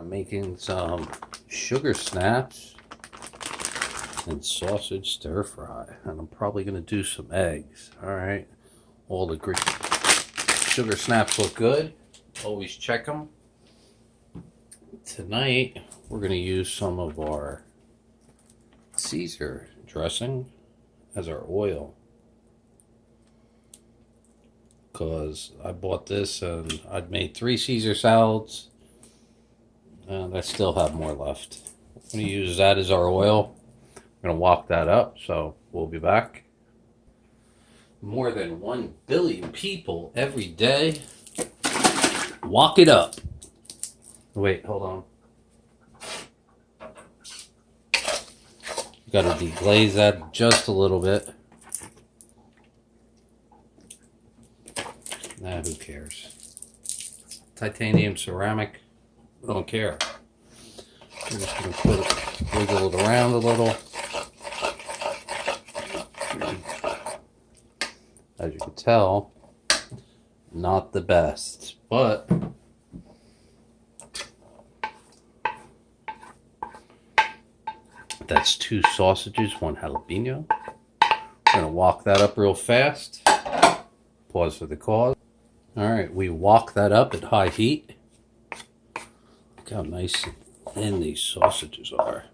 I'm making some sugar snaps and sausage stir fry, and I'm probably going to do some eggs. All right, all the sugar snaps look good. Always check them. Tonight we're going to use some of our Caesar dressing as our oil, because I bought this and I'd made 3 Caesar salads and I still have more left. I'm going to use that as our oil. I'm going to wok that up, so we'll be back. More than 1 billion people every day wok it up. Wait, hold on. Got to deglaze that just a little bit. Nah, who cares? Titanium ceramic, don't care. I'm just going to wiggle it around a little. As you can tell, not the best, but that's 2 sausages, 1 jalapeno. We're going to wok that up real fast. Pause for the cause. Alright, we wok that up at high heat. Look how nice and thin these sausages are.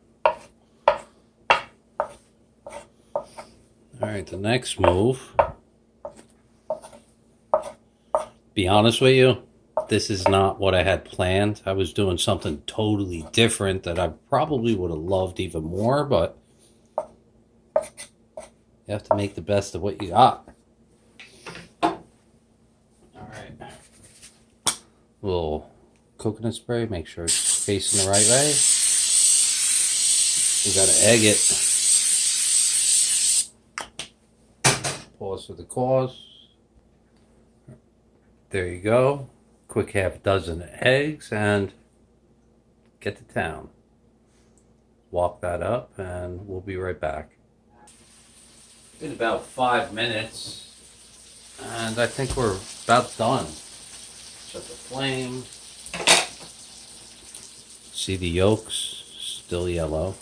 Alright, the next move. Be honest with you, this is not what I had planned. I was doing something totally different that I probably would have loved even more, but you have to make the best of what you got. Alright. Little coconut spray, make sure it's facing the right way. We gotta egg it. Pause for the cause. There you go. Quick half dozen eggs and get to town. Wok that up and we'll be right back. Been about 5 minutes and I think we're about done. Shut the flame. See the yolks? Still yellow.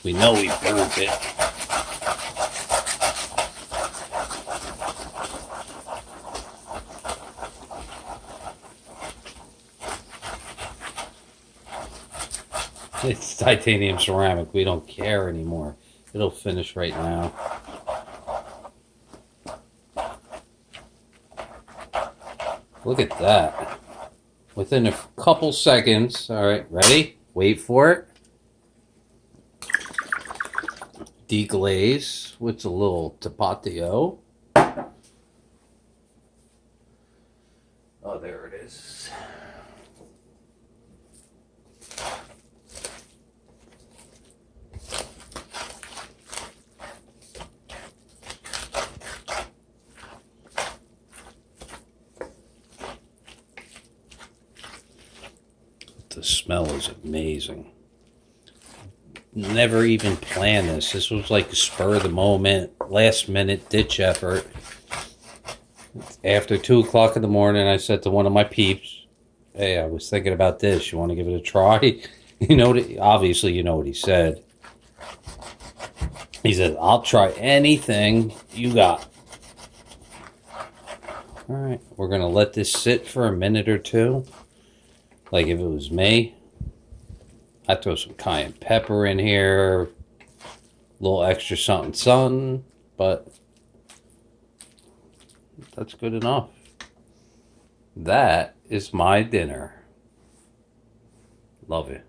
We know we burnt it. It's titanium ceramic. We don't care anymore. It'll finish right now. Look at that. Within a couple seconds. All right, ready? Wait for it. Deglaze with a little tapatio. Oh, there it is. The smell is amazing. Never even planned this. This was like a spur of the moment, last minute ditch effort. After 2 o'clock in the morning, I said to one of my peeps, "Hey, I was thinking about this. You want to give it a try?" You know, obviously you know what he said. He said, "I'll try anything you got." All right, we're going to let this sit for a minute or two. Like if it was me, I'd throw some cayenne pepper in here, a little extra something, but that's good enough. That is my dinner. Love it.